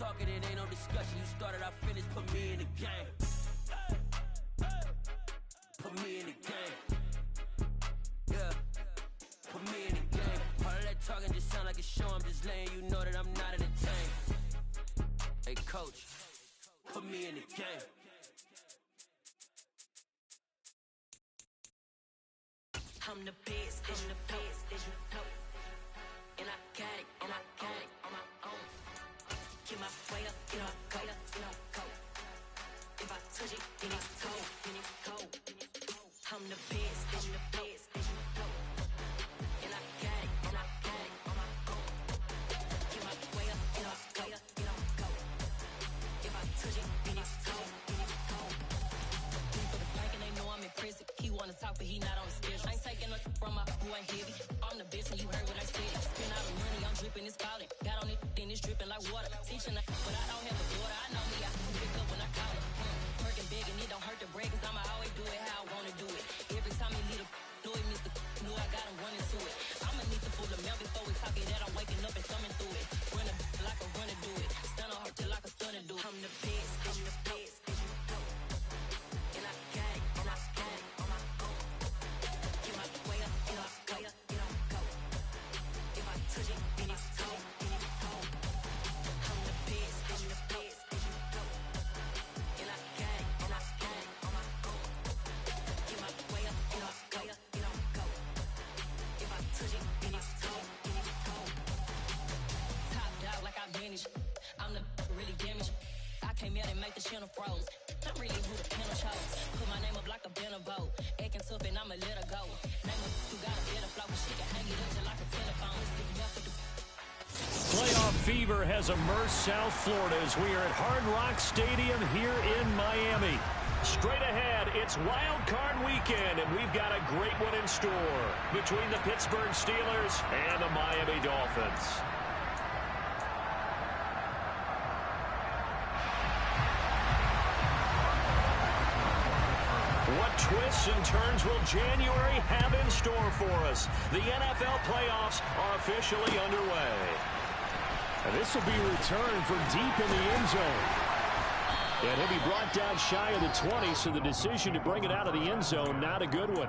talking, it ain't no discussion. You started, I finished, put me in the game. Put me in the game. Yeah. Put me in the game. All of that talking just sound like a show. I'm just letting you know that I'm not entertained. Hey, coach, put me in the game. I'm the best, I'm the best, as you know. And I got it, on my own. Get my way up, get my go, go. If I touch it, then it's cold, I'm the best, as you know. And I got it, on my own. Get my way up, get my go. If I touch it, then it's cold, For the bank and they know I'm impressive. He wanna talk, but he not on the schedule. I ain't taking nothing from my boy heavy. I'm the best, and you heard what I said. Spend all the money, I'm dripping, it's falling. Got on it, then it's dripping like water. Teaching her, but I don't have a daughter. I know me, I can pick up when I call it. Working big, and it don't hurt to break, cause I'ma always do it how I wanna do it. Every time he lead a know it, Mr. Knew I got him running to it. I'ma need to pull the mail before we talk it that I'm waking up and thumbing through it. Run a like a runner do it. Stun on her till like a stunner do it. I'm the best, I'm the best, as you know. And I got it, on my own. Get my way up, get my go. If I touch it, then it's cold, I'm the best, I'm the best, as you know. And I got it, on my own. Get my way up, get my go. If I touch it, then it's cold, Top dog like I manage. I'm the really damaged. I came out and make the channel froze. I'm really who the panel chose. Put my name up like a banner boat. Acting tough and I'ma let her go. Name her who got a better flow. She can hang it up just like a telephone. Playoff fever has immersed South Florida as we are at Hard Rock Stadium here in Miami. Straight ahead, it's Wild Card Weekend, and we've got a great one in store between the Pittsburgh Steelers and the Miami Dolphins. What twists and turns will January have in store for us? The NFL playoffs are officially underway. And this will be a return from deep in the end zone. And he'll be brought down shy of the 20, so the decision to bring it out of the end zone, not a good one.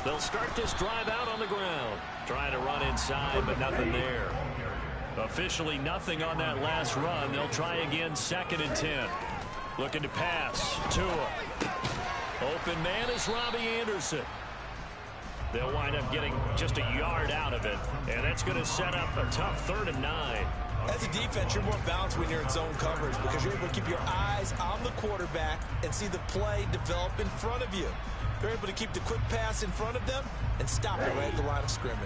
They'll start this drive out on the ground. Trying to run inside, but nothing there. Officially nothing on that last run. They'll try again, 2nd and 10. Looking to pass. Tua. Open man is Robbie Anderson. They'll wind up getting just a yard out of it. And that's going to set up a tough 3rd and 9. As a defense, you're more balanced when you're in zone coverage because you're able to keep your eyes on the quarterback and see the play develop in front of you. They're able to keep the quick pass in front of them and stop it right at the line of scrimmage.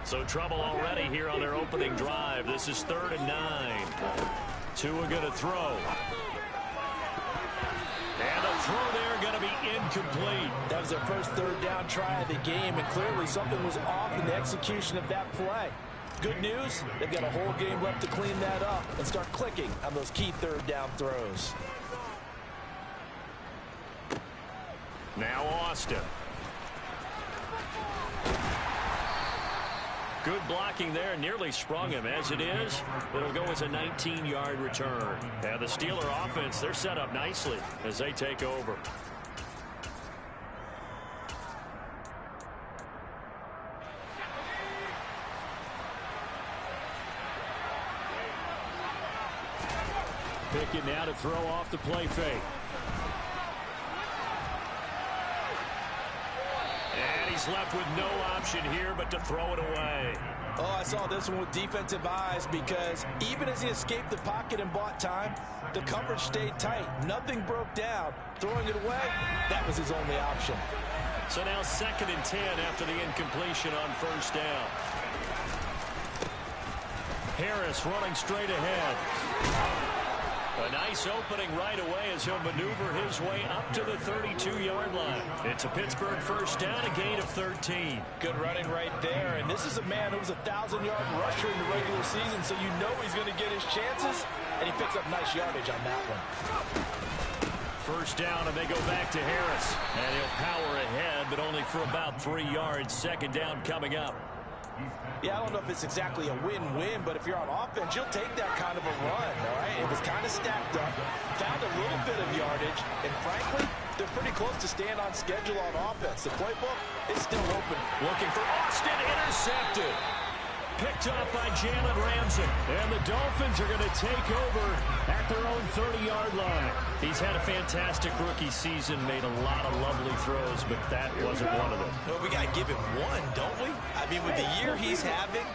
So trouble already here on their opening drive. This is 3rd and 9. Tua going to throw. And the throw there going to be incomplete. That was their first 3rd down try of the game, and clearly something was off in the execution of that play. Good news, they've got a whole game left to clean that up and start clicking on those key 3rd down throws. Now Austin. Good blocking there, nearly sprung him. As it is, it'll go as a 19-yard return. And the Steeler offense, they're set up nicely as they take over. Pickett now to throw off the play fake. And he's left with no option here but to throw it away. Oh, I saw this one with defensive eyes because even as he escaped the pocket and bought time, the coverage stayed tight. Nothing broke down. Throwing it away, that was his only option. So now 2nd and 10 after the incompletion on 1st down. Harris running straight ahead. A nice opening right away as he'll maneuver his way up to the 32-yard line. It's a Pittsburgh first down, a gain of 13. Good running right there. And this is a man who was a 1,000-yard rusher in the regular season, so you know he's going to get his chances. And he picks up nice yardage on that one. First down, and they go back to Harris. And he'll power ahead, but only for about 3 yards. Second down coming up. Yeah, I don't know if it's exactly a win-win, but if you're on offense, you'll take that kind of a run, all right? It was kind of stacked up, found a little bit of yardage, and frankly, they're pretty close to staying on schedule on offense. The playbook is still open. Looking for Austin, intercepted. Picked off by Jalen Ramsey. And the Dolphins are going to take over at their own 30-yard line. He's had a fantastic rookie season, made a lot of lovely throws, but that wasn't one of them. Well, we got to give him one, don't we? I mean, with the year he's having,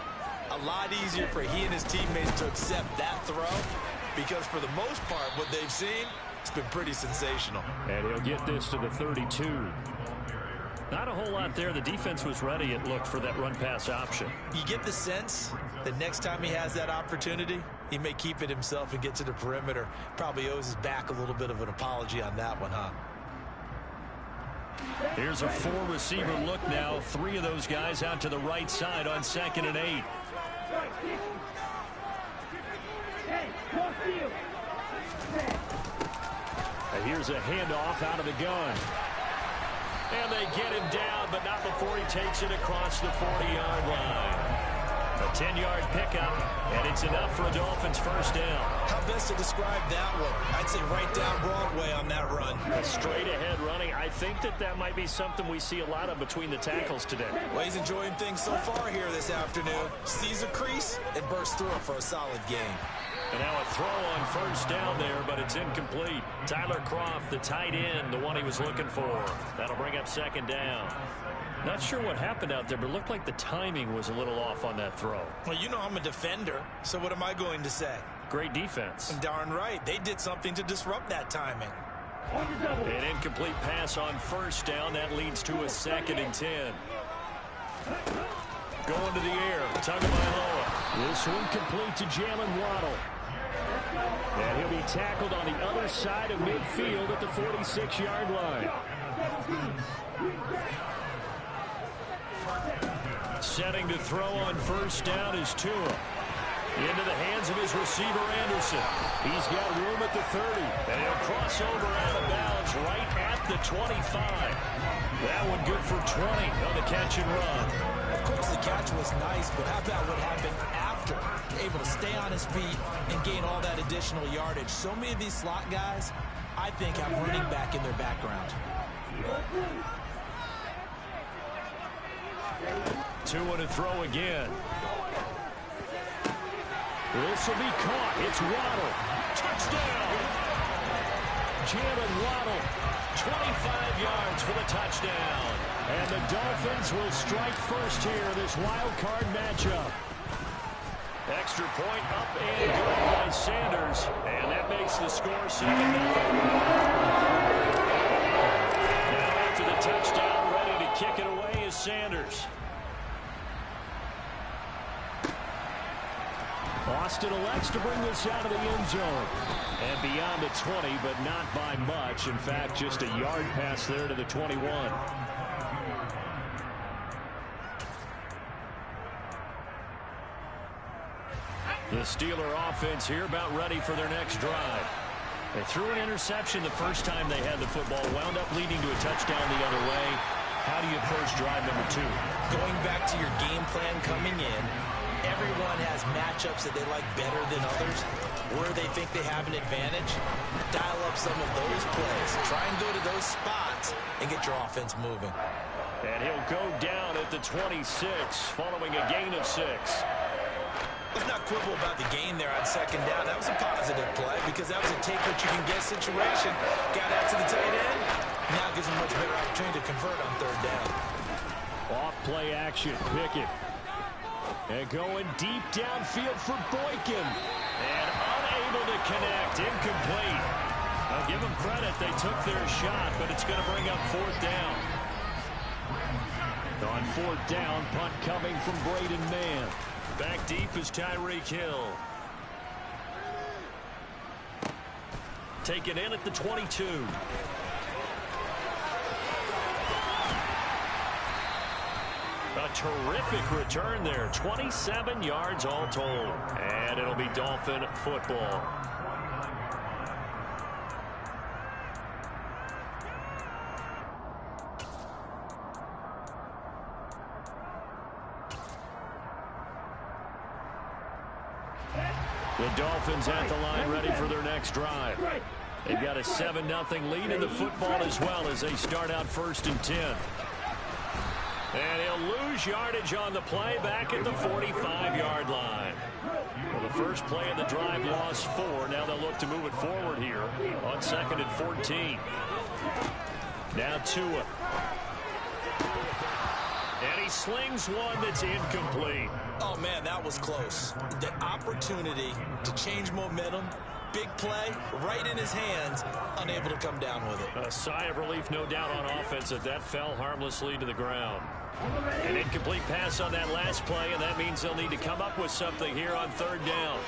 a lot easier for he and his teammates to accept that throw because for the most part, what they've seen, it's been pretty sensational. And he'll get this to the 32. Not a whole lot there. The defense was ready, it looked, for that run-pass option. You get the sense that next time he has that opportunity, he may keep it himself and get to the perimeter. Probably owes his back a little bit of an apology on that one, huh? Here's a 4-receiver look now. 3 of those guys out to the right side on 2nd and 8. And here's a handoff out of the gun. And they get him down, but not before he takes it across the 40-yard line. A 10-yard pickup, and it's enough for a Dolphins first down. How best to describe that one? I'd say right down Broadway on that run. A straight-ahead running. I think that might be something we see a lot of between the tackles today. Well, he's enjoying things so far here this afternoon. Sees a crease and bursts through it for a solid gain. And now a throw on first down there, but it's incomplete. Tyler Kroft, the tight end, the one he was looking for. That'll bring up second down. Not sure what happened out there, but it looked like the timing was a little off on that throw. Well, you know I'm a defender, so what am I going to say? Great defense. Darn right. They did something to disrupt that timing. An incomplete pass on first down. That leads to a 2nd and 10. Going to the air. Tagovailoa. This one complete to Jalen Waddle. And he'll be tackled on the other side of midfield at the 46-yard line. Setting to throw on first down is Tua. Into the hands of his receiver, Anderson. He's got room at the 30. And he'll cross over out of bounds right at the 25. That one good for 20 on the catch and run. Of course, the catch was nice, but how about what happened after? Able to stay on his feet and gain all that additional yardage. So many of these slot guys, I think, have running back in their background. Tua to throw again. This will be caught. It's Waddle. Touchdown! Jalen Waddle. 25 yards for the touchdown. And the Dolphins will strike first here in this wild card matchup. Extra point up and good by Sanders. And that makes the score 7-0. Now after the touchdown, ready to kick it away is Sanders. Austin elects to bring this out of the end zone. And beyond the 20, but not by much. In fact, just a yard pass there to the 21. The Steeler offense here about ready for their next drive. They threw an interception the first time they had the football, wound up leading to a touchdown the other way. How do you approach drive number 2? Going back to your game plan coming in, everyone has matchups that they like better than others. Where they think they have an advantage, dial up some of those plays. Try and go to those spots and get your offense moving. And he'll go down at the 26 following a gain of 6. Let's not quibble about the gain there on second down. That was a positive play because that was a take-what-you-can-get situation. Got out to the tight end. Now gives him a much better opportunity to convert on third down. Off play action. Pickett. And going deep downfield for Boykin. And unable to connect. Incomplete. I'll give them credit. They took their shot, but it's going to bring up fourth down. On fourth down, punt coming from Braden Mann. Back deep is Tyreek Hill. taken in at the 22. A terrific return there. 27 yards all told. And it'll be Dolphin football. The Dolphins at the line ready for their next drive. They've got a 7-0 lead in the football as well as they start out 1st and 10. And he'll lose yardage on the play back at the 45-yard line. Well, the first play of the drive lost 4. Now they'll look to move it forward here on 2nd and 14. Now Tua. And he slings one that's incomplete. Oh, man, that was close. The opportunity to change momentum, big play, right in his hands, unable to come down with it. A sigh of relief, no doubt, on offense that fell harmlessly to the ground. An incomplete pass on that last play, and that means they'll need to come up with something here on 3rd down.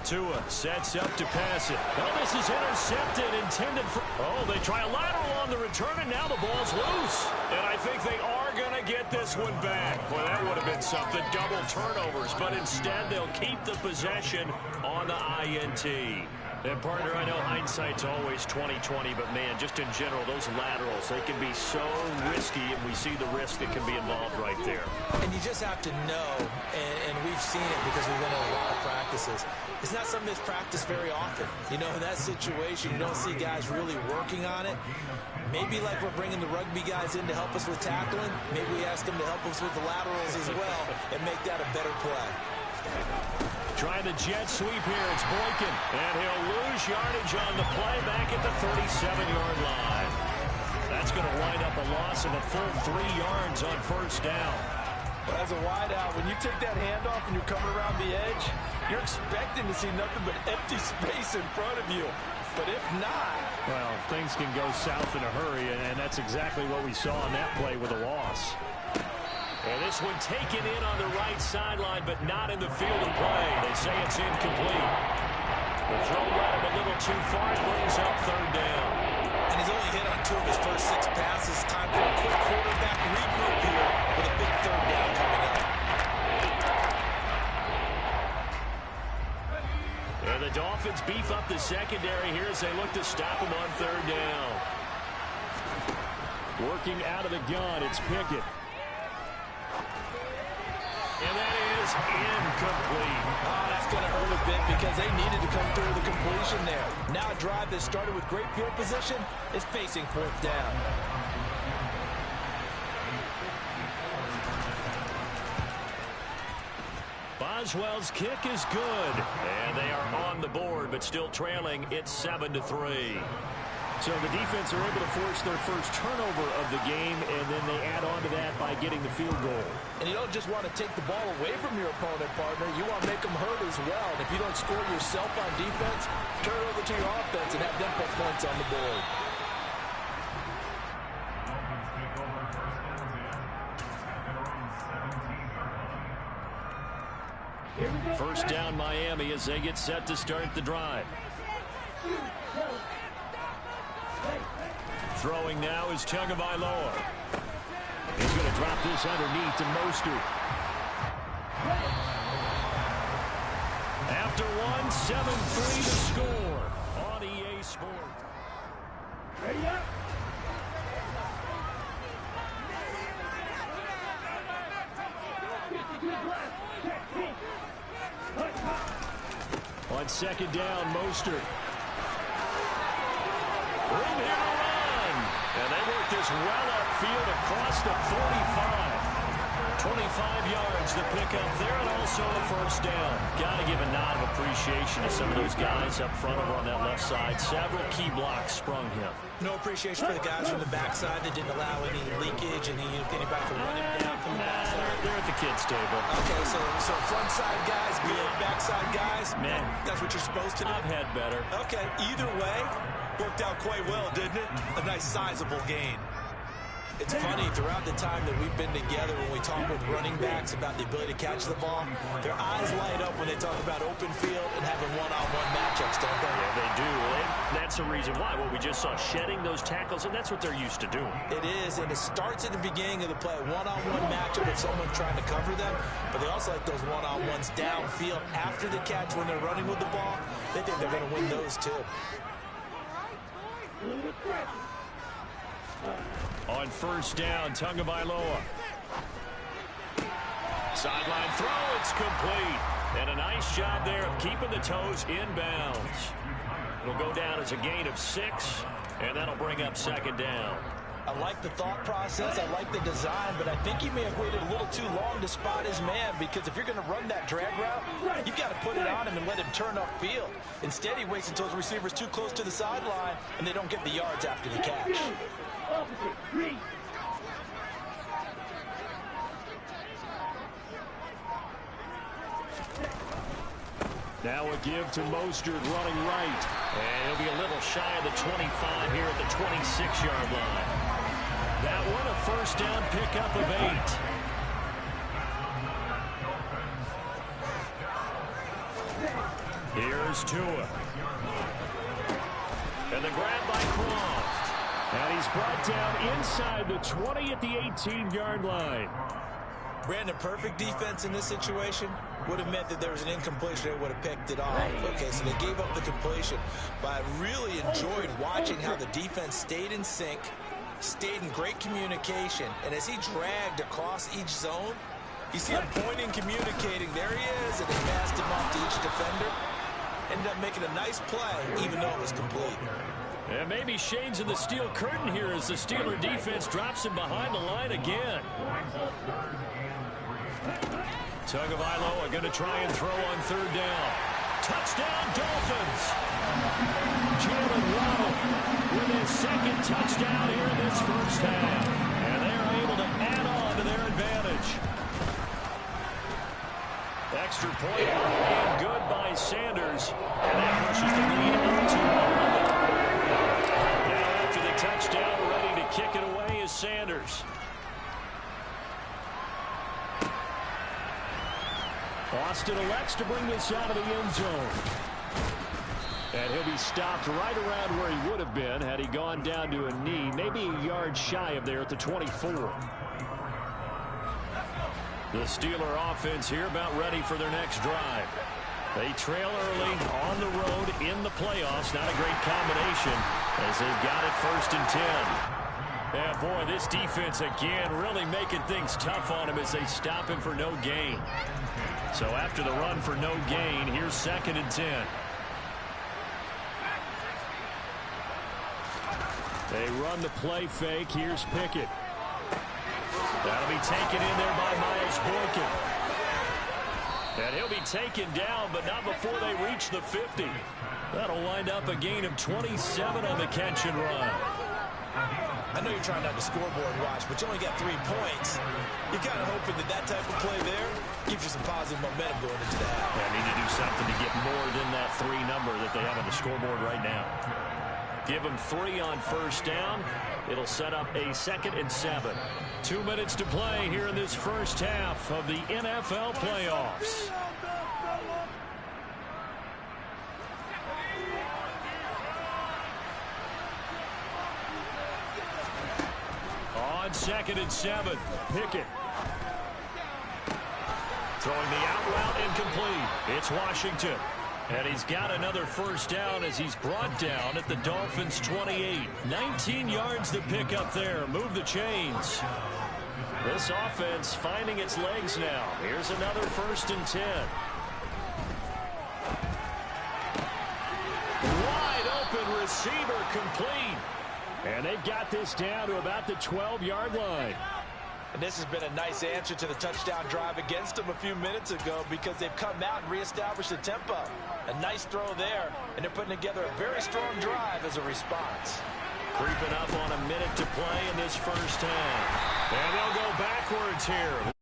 Tua sets up to pass it. Oh, this is intercepted, intended for... Oh, they try a lateral on the return, and now the ball's loose. And I think they are going to get this one back. Well, that would have been something, double turnovers. But instead, they'll keep the possession on the INT. And, partner, I know hindsight's always 20/20, but, man, just in general, those laterals, they can be so risky, and we see the risk that can be involved right there. And you just have to know, and we've seen it because we've been in a lot of practices, it's not something that's practiced very often. You know, in that situation, you don't see guys really working on it. Maybe like we're bringing the rugby guys in to help us with tackling, maybe we ask them to help us with the laterals as well and make that a better play. Trying the jet sweep here. It's Boykin. And he'll lose yardage on the play back at the 37-yard line. That's going to wind up a loss of a full 3 yards on 1st down. But as a wideout, when you take that handoff and you're coming around the edge, you're expecting to see nothing but empty space in front of you. But if not... Well, things can go south in a hurry, and that's exactly what we saw on that play with a loss. And this one taken in on the right sideline, but not in the field of play. They say it's incomplete. The throw led him a little too far. It brings up 3rd down. And he's only hit on 2 of his first 6 passes. Time for a quick quarterback regroup here with a big 3rd down coming up. And the Dolphins beef up the secondary here as they look to stop him on 3rd down. Working out of the gun, it's Pickett. And that is incomplete. Oh, that's going to hurt a bit because they needed to come through the completion there. Now a drive that started with great field position is facing 4th down. Boswell's kick is good. And they are on the board, but still trailing. It's 7-3. So the defense are able to force their first turnover of the game, and then they add on to that by getting the field goal. And you don't just want to take the ball away from your opponent, partner. You want to make them hurt as well. And if you don't score yourself on defense, turn it over to your offense and have them put points on the board. First down Miami as they get set to start the drive. Throwing now is Tagovailoa. He's going to drop this underneath to Mostert. After one, 7-3 to score on EA Sports. Ready up. On 2nd down, Mostert. Room here to run. And they work this well upfield across the 45. 25 yards to pick up there, and also a first down. Got to give a nod of appreciation to some of those guys up front over on that left side. Several key blocks sprung him. No appreciation for the guys from the backside that didn't allow any leakage and anybody to run him down from the backside. They're at the kids' table. Okay, so front side guys, good, backside guys. Man, that's what you're supposed to do. I've had better. Okay, either way, worked out quite well, didn't it? A nice sizable gain. It's funny, throughout the time that we've been together, when we talk with running backs about the ability to catch the ball, their eyes light up when they talk about open field and having one-on-one matchups, don't they? Yeah, they do. And that's the reason why. Well, we just saw shedding those tackles, and that's what they're used to doing. It is, and it starts at the beginning of the play. One-on-one matchup with someone trying to cover them, but they also like those one-on-ones downfield after the catch when they're running with the ball. They think they're going to win those, too. On first down, Tagovailoa. Sideline throw, it's complete. And a nice job there of keeping the toes inbounds. It'll go down as a gain of 6, and that'll bring up second down. I like the thought process, I like the design, but I think he may have waited a little too long to spot his man, because if you're going to run that drag route, you've got to put it on him and let him turn upfield. Instead, he waits until his receiver's too close to the sideline, and they don't get the yards after the catch. Now a give to Mostert running right. And he'll be a little shy of the 25 here at the 26-yard line. That one a first down pickup of 8. Here's Tua. And the grab by Croft. And he's brought down inside the 20 at the 18-yard line. Brandon, perfect defense in this situation would have meant that there was an incompletion. They would have picked it off. Okay, so they gave up the completion. But I really enjoyed watching how the defense stayed in sync, stayed in great communication. And as he dragged across each zone, you see him pointing, communicating. There he is, and they passed him off to each defender. Ended up making a nice play, even though it was complete. And maybe shades of the steel curtain here as the Steeler defense drops him behind the line again. Tagovailoa going to try and throw on third down. Touchdown, Dolphins! Jalen Waddle with his second touchdown here in this first half. And they're able to add on to their advantage. Extra point and good by Sanders. And that pushes the lead up to 11. Now after the touchdown, ready to kick it away is Sanders. Austin elects to bring this out of the end zone. And he'll be stopped right around where he would have been had he gone down to a knee, maybe a yard shy of there at the 24. The Steeler offense here about ready for their next drive. They trail early on the road in the playoffs. Not a great combination as they've got it 1st and 10. Yeah, boy, this defense again really making things tough on him as they stop him for no gain. So after the run for no gain, here's 2nd and 10. They run the play fake. Here's Pickett. That'll be taken in there by Miles Boykin. And he'll be taken down, but not before they reach the 50. That'll wind up a gain of 27 on the catch and run. I know you're trying not to scoreboard watch, but you only got 3 points. You're kind of hoping that that type of play there gives you some positive momentum going into the half. They need to do something to get more than that 3 number that they have on the scoreboard right now. Give them 3 on first down. It'll set up a 2nd and 7. 2 minutes to play here in this first half of the NFL playoffs. On 2nd and 7, Pickett. Throwing the out route incomplete. It's Washington. And he's got another first down as he's brought down at the Dolphins' 28. 19 yards to pick up there. Move the chains. This offense finding its legs now. Here's another 1st and 10. Wide open receiver complete. And they've got this down to about the 12-yard line. And this has been a nice answer to the touchdown drive against them a few minutes ago, because they've come out and reestablished the tempo. A nice throw there, and they're putting together a very strong drive as a response. Creeping up on a minute to play in this first half. And they'll go backwards here.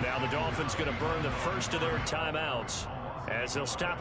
Now the Dolphins going to burn the first of their timeouts as they'll stop